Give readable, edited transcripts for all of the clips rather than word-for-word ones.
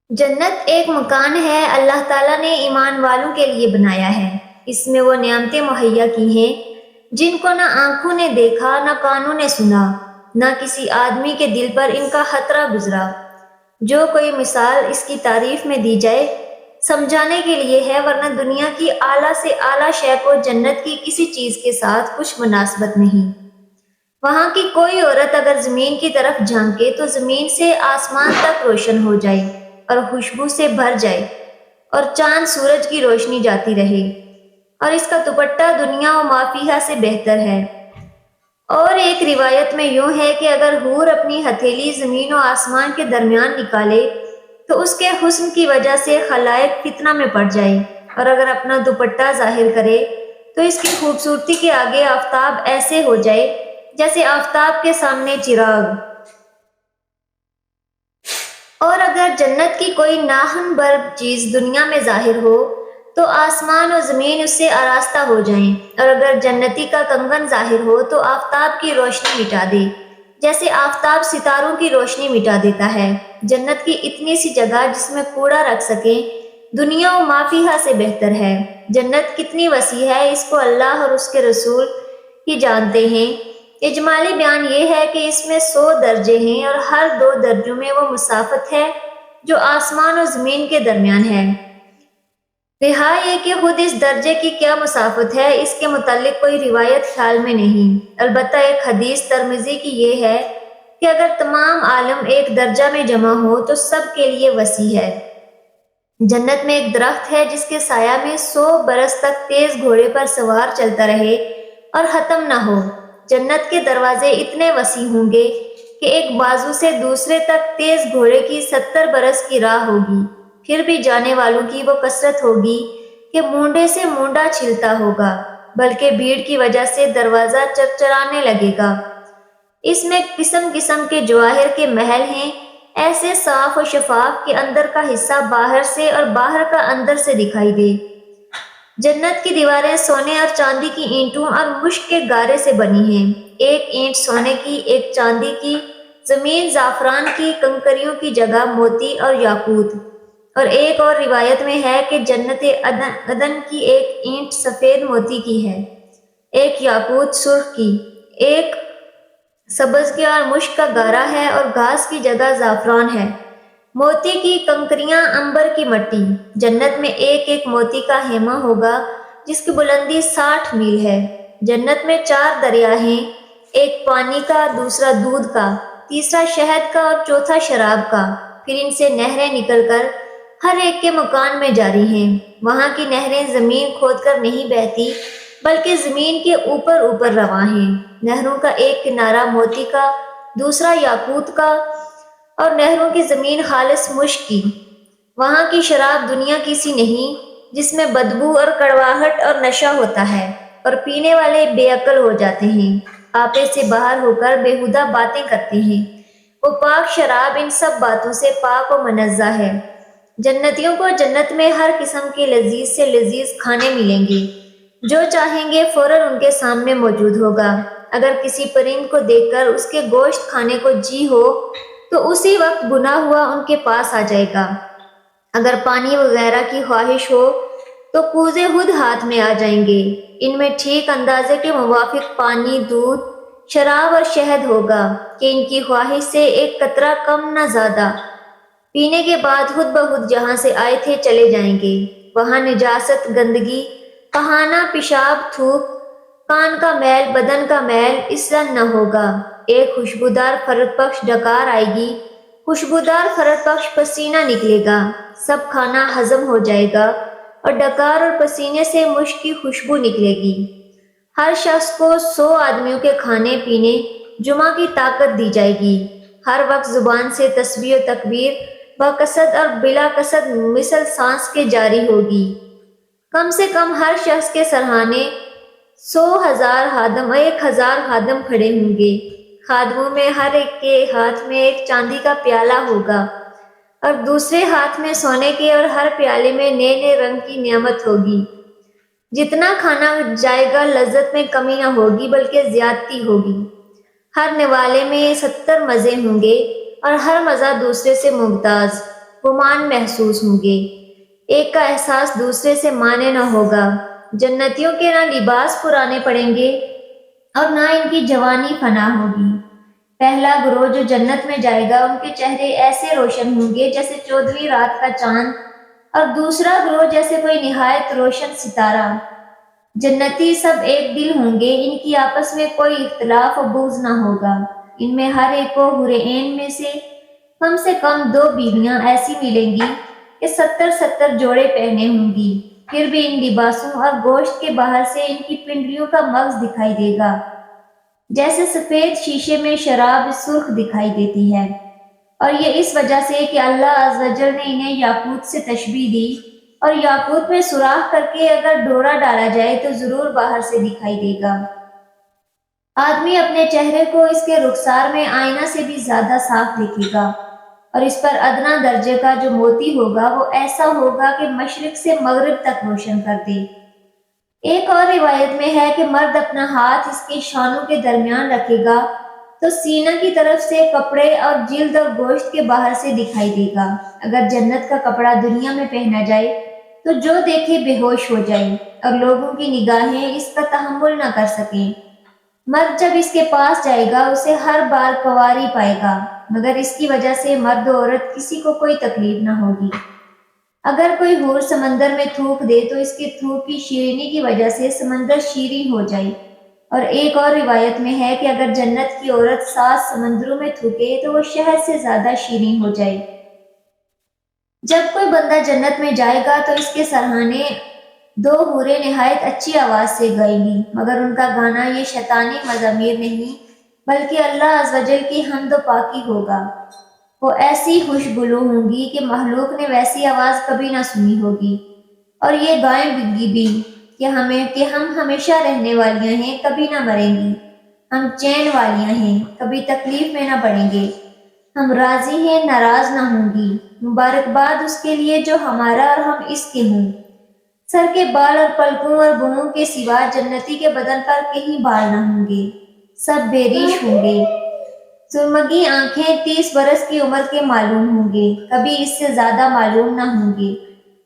جنت ایک مکان ہے اللہ تعالیٰ نے ایمان والوں کے لیے بنایا ہے۔ اس میں وہ نعمتیں مہیا کی ہیں جن کو نہ آنکھوں نے دیکھا نہ کانوں نے سنا، نہ کسی آدمی کے دل پر ان کا خطرہ گزرا۔ جو کوئی مثال اس کی تعریف میں دی جائے سمجھانے کے لیے ہے، ورنہ دنیا کی اعلیٰ سے اعلیٰ شے کو جنت کی کسی چیز کے ساتھ کچھ مناسبت نہیں۔ وہاں کی کوئی عورت اگر زمین کی طرف جھانکے تو زمین سے آسمان تک روشن ہو جائے اور خوشبو سے بھر جائے، اور چاند سورج کی روشنی جاتی رہے، اور اس کا دوپٹہ دنیا و ما فیہا سے بہتر ہے۔ اور ایک روایت میں یوں ہے کہ اگر حور اپنی ہتھیلی زمین و آسمان کے درمیان نکالے تو اس کے حسن کی وجہ سے خلائق فتنہ میں پڑ جائے، اور اگر اپنا دوپٹہ ظاہر کرے تو اس کی خوبصورتی کے آگے آفتاب ایسے ہو جائے جیسے آفتاب کے سامنے چراغ۔ اور اگر جنت کی کوئی ناہن بر چیز دنیا میں ظاہر ہو تو آسمان و زمین اس سے آراستہ ہو جائیں، اور اگر جنتی کا کنگن ظاہر ہو تو آفتاب کی روشنی مٹا دے جیسے آفتاب ستاروں کی روشنی مٹا دیتا ہے۔ جنت کی اتنی سی جگہ جس میں کوڑا رکھ سکیں دنیا و ما فیہا سے بہتر ہے۔ جنت کتنی وسیع ہے اس کو اللہ اور اس کے رسول ہی جانتے ہیں۔ اجمالی بیان یہ ہے کہ اس میں 100 درجے ہیں، اور ہر 2 درجوں میں وہ مسافت ہے جو آسمان و زمین کے درمیان ہے۔ رہا یہ کہ خود اس درجے کی کیا مسافت ہے اس کے متعلق کوئی روایت خیال میں نہیں، البتہ ایک حدیث ترمذی کی یہ ہے کہ اگر تمام عالم ایک درجہ میں جمع ہو تو سب کے لیے وسیع ہے۔ جنت میں ایک درخت ہے جس کے سایہ میں 100 برس تک تیز گھوڑے پر سوار چلتا رہے اور ختم نہ ہو۔ جنت کے دروازے اتنے وسیع ہوں گے کہ ایک بازو سے دوسرے تک تیز گھوڑے کی 70 برس کی راہ ہوگی، پھر بھی جانے والوں کی وہ کثرت ہوگی کہ مونڈے سے مونڈا چھلتا ہوگا، بلکہ بھیڑ کی وجہ سے دروازہ چرچرانے لگے گا۔ اس میں قسم قسم کے جواہر کے محل ہیں، ایسے صاف و شفاف کہ اندر کا حصہ باہر سے اور باہر کا اندر سے دکھائی دے۔ جنت کی دیواریں سونے اور چاندی کی اینٹوں اور مشک کے گارے سے بنی ہیں، ایک اینٹ سونے کی، ایک چاندی کی، زمین زعفران کی، کنکریوں کی جگہ موتی اور یاقوت۔ اور ایک اور روایت میں ہے کہ جنت عدن کی ایک اینٹ سفید موتی کی ہے، ایک یاقوت سرخ کی، ایک سبز کی اور مشک کا گارا ہے، اور گھاس کی جگہ زعفران ہے، موتی کی کنکریاں عنبر کی مٹی۔ جنت میں ایک ایک موتی کا خیمہ ہوگا جس کی بلندی 60 میل ہے۔ جنت میں 4 دریا ہیں، ایک پانی کا، دوسرا دودھ کا، تیسرا شہد کا اور چوتھا شراب کا، پھر ان سے نہریں نکل کر ہر ایک کے مکان میں جاری ہیں۔ وہاں کی نہریں زمین کھود کر نہیں بہتی بلکہ زمین کے اوپر اوپر رواں ہیں۔ نہروں کا ایک کنارہ موتی کا، دوسرا یاقوت کا، اور نہروں کی زمین خالص مشک کی۔ وہاں کی شراب دنیا کی سی نہیں جس میں بدبو اور کڑواہٹ اور نشہ ہوتا ہے، اور پینے والے بے عقل ہو جاتے ہیں، آپے سے باہر ہو کر بیہودہ باتیں کرتے ہیں۔ وہ پاک شراب ان سب باتوں سے پاک و منزہ ہے۔ جنتیوں کو جنت میں ہر قسم کے لذیذ سے لذیذ کھانے ملیں گے، جو چاہیں گے فوراً ان کے سامنے موجود ہوگا۔ اگر کسی پرند کو دیکھ کر اس کے گوشت کھانے کو جی ہو تو اسی وقت بنا ہوا ان کے پاس آ جائے گا۔ اگر پانی وغیرہ کی خواہش ہو تو کوزے خود ہاتھ میں آ جائیں گے۔ ان میں ٹھیک اندازے کے موافق پانی، دودھ، شراب اور شہد ہوگا کہ ان کی خواہش سے ایک قطرہ کم نہ زیادہ۔ پینے کے بعد خود بخود جہاں سے آئے تھے چلے جائیں گے۔ وہاں نجاست، گندگی، پہانا، پیشاب، تھوک، کان کا میل، بدن کا میل اصلاً نہ ہوگا۔ ایک خوشبودار فرد بخش ڈکار آئے گی، خوشبودار فرد بخش پسینہ نکلے گا، سب کھانا ہضم ہو جائے گا، اور ڈکار اور پسینے سے مشک کی خوشبو نکلے گی۔ ہر شخص کو 100 آدمیوں کے کھانے پینے جمعہ کی طاقت دی جائے گی۔ ہر وقت زبان سے تسبیح و تکبیر باقصد اور بلا قصد مثل سانس کے جاری ہوگی۔ کم سے کم ہر شخص کے سرہانے 100,000 خادم، 1,000 خادم کھڑے ہوں گے۔ خادموں میں ہر ایک کے ہاتھ میں ایک چاندی کا پیالہ ہوگا، اور دوسرے ہاتھ میں سونے کے، اور ہر پیالے میں نئے نئے رنگ کی نعمت ہوگی۔ جتنا کھانا جائے گا لذت میں کمی نہ ہوگی بلکہ زیادتی ہوگی۔ ہر نوالے میں 70 مزے ہوں گے، اور ہر مزہ دوسرے سے ممتاز۔ گمان محسوس ہوں گے۔ ایک کا احساس دوسرے سے مانے نہ ہوگا۔ جنتیوں کے نہ لباس پرانے پڑیں گے اور نہ ان کی جوانی فنا ہوگی۔ پہلا گروہ جو جنت میں جائے گا ان کے چہرے ایسے روشن ہوں گے جیسے 14ویں رات کا چاند، اور دوسرا گروہ جیسے کوئی نہایت روشن ستارہ۔ جنتی سب ایک دل ہوں گے، ان کی آپس میں کوئی اختلاف و بغض نہ ہوگا۔ ان میں ہر ایک کو حور عین میں سے کم 2 بیویاں ایسی ملیں گی کہ 70 جوڑے پہنے ہوں گی، پھر بھی ان لباسوں اور گوشت کے باہر سے ان کی پنڈلیوں کا مغز دکھائی دے گا، جیسے سفید شیشے میں شراب سرخ دکھائی دیتی ہے۔ اور یہ اس وجہ سے کہ اللہ عز و جل نے انہیں یاقوت سے تشبیہ دی، اور یاقوت میں سوراخ کر کے اگر ڈورا ڈالا جائے تو ضرور باہر سے دکھائی دے گا۔ آدمی اپنے چہرے کو اس کے رخسار میں آئینہ سے بھی زیادہ صاف دیکھے گا، اور اس پر ادنا درجے کا جو موتی ہوگا وہ ایسا ہوگا کہ مشرق سے مغرب تک روشن کر دے۔ ایک اور روایت میں ہے کہ مرد اپنا ہاتھ اس کے شانوں کے درمیان رکھے گا تو سینہ کی طرف سے کپڑے اور جلد اور گوشت کے باہر سے دکھائی دے گا۔ اگر جنت کا کپڑا دنیا میں پہنا جائے تو جو دیکھے بے ہوش ہو جائے اور لوگوں کی نگاہیں اس کا تحمل نہ کر سکیں۔ مرد جب اس کے پاس جائے گا اسے ہر بار کنواری پائے گا، مگر اس کی وجہ سے مرد و عورت کسی کو کوئی تکلیف نہ ہوگی۔ اگر کوئی حور سمندر میں تھوک دے تو اس کے تھوک کی شیرینی کی وجہ سے سمندر شیریں ہو جائے۔ اور ایک اور روایت میں ہے کہ اگر جنت کی عورت 7 سمندروں میں تھوکے تو وہ شہد سے زیادہ شیریں ہو جائے۔ جب کوئی بندہ جنت میں جائے گا تو اس کے سرہانے 2 حوریں نہایت اچھی آواز سے گائیں گی، مگر ان کا گانا یہ شیطانی مزامیر نہیں بلکہ اللہ عز و جل کی حمد و پاکی ہوگا۔ وہ ایسی خوشبلو ہوں گی کہ مخلوق نے ویسی آواز کبھی نہ سنی ہوگی، اور یہ گائیں گی بھی کہ ہم ہمیشہ رہنے والیاں ہیں، کبھی نہ مریں گی، ہم چین والیاں ہیں، کبھی تکلیف میں نہ پڑیں گے، ہم راضی ہیں، ناراض نہ ہوں گی، مبارکباد اس کے لیے جو ہمارا اور ہم اس کے ہوں۔ سر کے بال اور پلکوں اور بونوں کے سوا جنتی کے بدن پر کہیں بال نہ ہوں گے، سب بے ریش ہوں گے۔ سرمگی آنکھیں 30 برس کی عمر کے معلوم ہوں گے، کبھی اس سے زیادہ معلوم نہ ہوں گے۔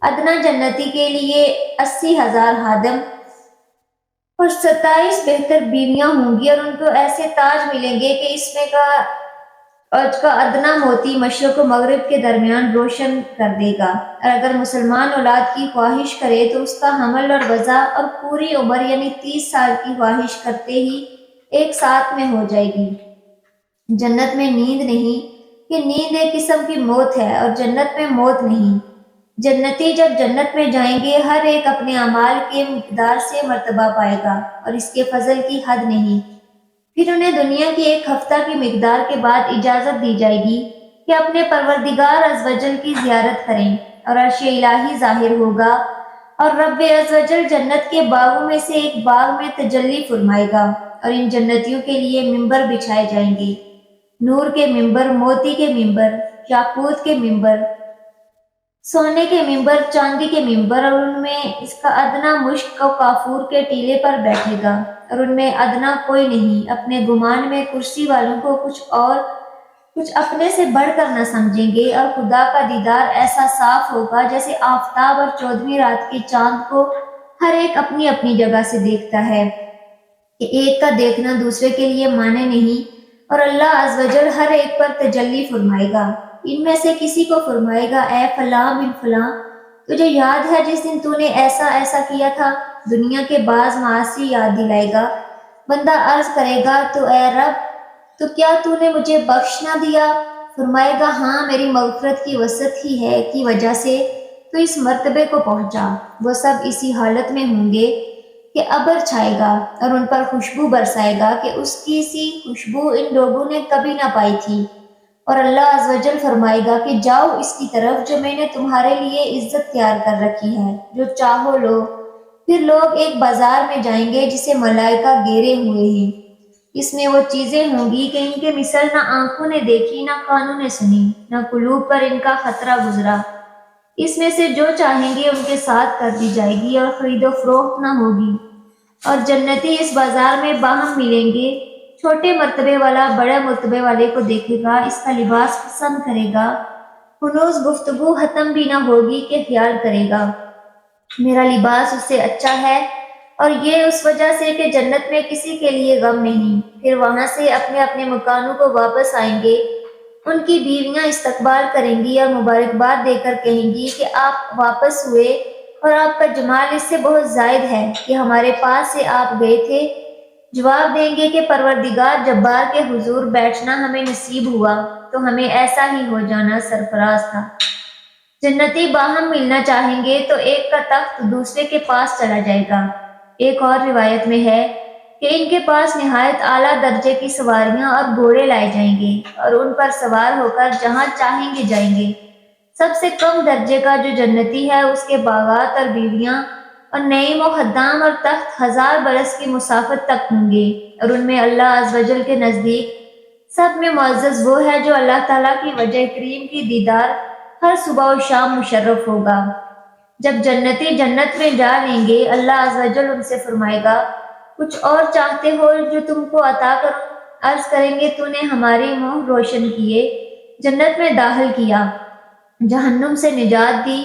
ادنا جنتی کے لیے 80,000 خادم اور 27 بہتر بیویاں ہوں گی، اور ان کو ایسے تاج ملیں گے کہ اس میں کا ادنا موتی مشرق و مغرب کے درمیان روشن کر دے گا۔ اور اگر مسلمان اولاد کی خواہش کرے تو اس کا حمل اور وضع اور پوری عمر یعنی 30 سال کی خواہش کرتے ہی ایک ساتھ میں ہو جائے گی۔ جنت میں نیند نہیں، کہ نیند ایک قسم کی موت ہے، اور جنت میں موت نہیں۔ جنتی جب جنت میں جائیں گے ہر ایک اپنے اعمال کے مقدار سے مرتبہ پائے گا، اور اس کے فضل کی حد نہیں۔ پھر انہیں دنیا کی 1 ہفتہ کی مقدار کے بعد اجازت دی جائے گی کہ اپنے پروردگار عز و جل کی زیارت کریں، اور عرش الہی ظاہر ہوگا، اور رب عز و جل جنت کے باغوں میں سے ایک باغ میں تجلی فرمائے گا، اور ان جنتیوں کے لیے ممبر بچھائے جائیں گے، نور کے ممبر، موتی کے ممبر، یاقوت کے ممبر، سونے کے ممبر، چاندی کے ممبر، اور ان میں اس کا ادنا مشک و کافور کے ٹیلے پر بیٹھے گا، اور ان میں ادنا کوئی نہیں۔ اپنے گمان میں کرسی والوں کو کچھ اپنے سے بڑھ کر نہ سمجھیں گے، اور خدا کا دیدار ایسا صاف ہوگا جیسے آفتاب اور 14ویں رات کے چاند کو ہر ایک اپنی اپنی جگہ سے دیکھتا ہے، کہ ایک کا دیکھنا دوسرے کے لیے مانے نہیں۔ اور اللہ عز و جل ہر ایک پر تجلی فرمائے گا، ان میں سے کسی کو فرمائے گا، اے فلاں بن فلاں، تجھے یاد ہے جس دن تو نے ایسا ایسا کیا تھا؟ دنیا کے بعض معاصی یاد دلائے گا۔ بندہ عرض کرے گا، تو اے رب، تو کیا تو نے مجھے بخش نہ دیا؟ فرمائے گا، ہاں، میری مغفرت کی وسعت ہی ہے کی وجہ سے تو اس مرتبے کو پہنچا۔ وہ سب اسی حالت میں ہوں گے کہ ابر چھائے گا اور ان پر خوشبو برسائے گا کہ اس کی سی خوشبو ان لوگوں نے کبھی نہ پائی تھی، اور اللہ عز و جل فرمائے گا کہ جاؤ اس کی طرف جو میں نے تمہارے لیے عزت تیار کر رکھی ہے، جو چاہو لو۔ پھر لوگ ایک بازار میں جائیں گے جسے ملائکہ گھیرے ہوئے ہیں، اس میں وہ چیزیں ہوں گی کہ ان کے مثل نہ آنکھوں نے دیکھی، نہ کانوں نے سنی، نہ قلوب پر ان کا خطرہ گزرا۔ اس میں سے جو چاہیں گے ان کے ساتھ کر دی جائے گی، اور خرید و فروخت نہ ہوگی۔ اور جنتی اس بازار میں باہم ملیں گے، چھوٹے مرتبے والا بڑے مرتبے والے کو دیکھے گا، اس کا لباس پسند کرے گا، ہنوز گفتگو ختم بھی نہ ہوگی کہ خیال کرے گا میرا لباس اس سے اچھا ہے، اور یہ اس وجہ سے کہ جنت میں کسی کے لیے غم نہیں۔ پھر وہاں سے اپنے اپنے مکانوں کو واپس آئیں گے۔ ان کی بیویاں استقبال کریں گی اور مبارکباد دے کر کہیں گی کہ آپ واپس ہوئے، اور آپ کا جمال اس سے بہت زائد ہے کہ ہمارے پاس سے آپ گئے تھے۔ جواب دیں گے کہ پروردگار جبار کے حضور بیٹھنا ہمیں نصیب ہوا تو ہمیں ایسا ہی ہو جانا سرفراز تھا۔ جنتی باہم ملنا چاہیں گے تو ایک کا تخت دوسرے کے پاس چلا جائے گا۔ ایک اور روایت میں ہے کہ ان کے پاس نہایت اعلیٰ درجے کی سواریاں اور گھوڑے لائے جائیں گے اور ان پر سوار ہو کر جہاں چاہیں گے جائیں گے۔ سب سے کم درجے کا جو جنتی ہے اس کے باغات اور بیویاں اور نعیم و خدام اور تخت 1000 برس کی مسافت تک ہوں گے، اور ان میں اللہ عز و جل کے نزدیک سب میں معزز وہ ہے جو اللہ تعالیٰ کی وجہ کریم کی دیدار ہر صبح و شام مشرف ہوگا۔ جب جنتی جنت میں جا لیں گے، اللہ عز و جل ان سے فرمائے گا، کچھ اور چاہتے ہو جو تم کو عطا کروں؟ عرض کریں گے تو نے ہمارے منہ روشن کیے، جنت میں داخل کیا، جہنم سے نجات دی۔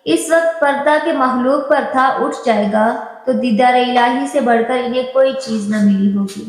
اس وقت پردہ کے مخلوق پر تھا اٹھ جائے گا تو دیدار الہی سے بڑھ کر انہیں کوئی چیز نہ ملی ہوگی۔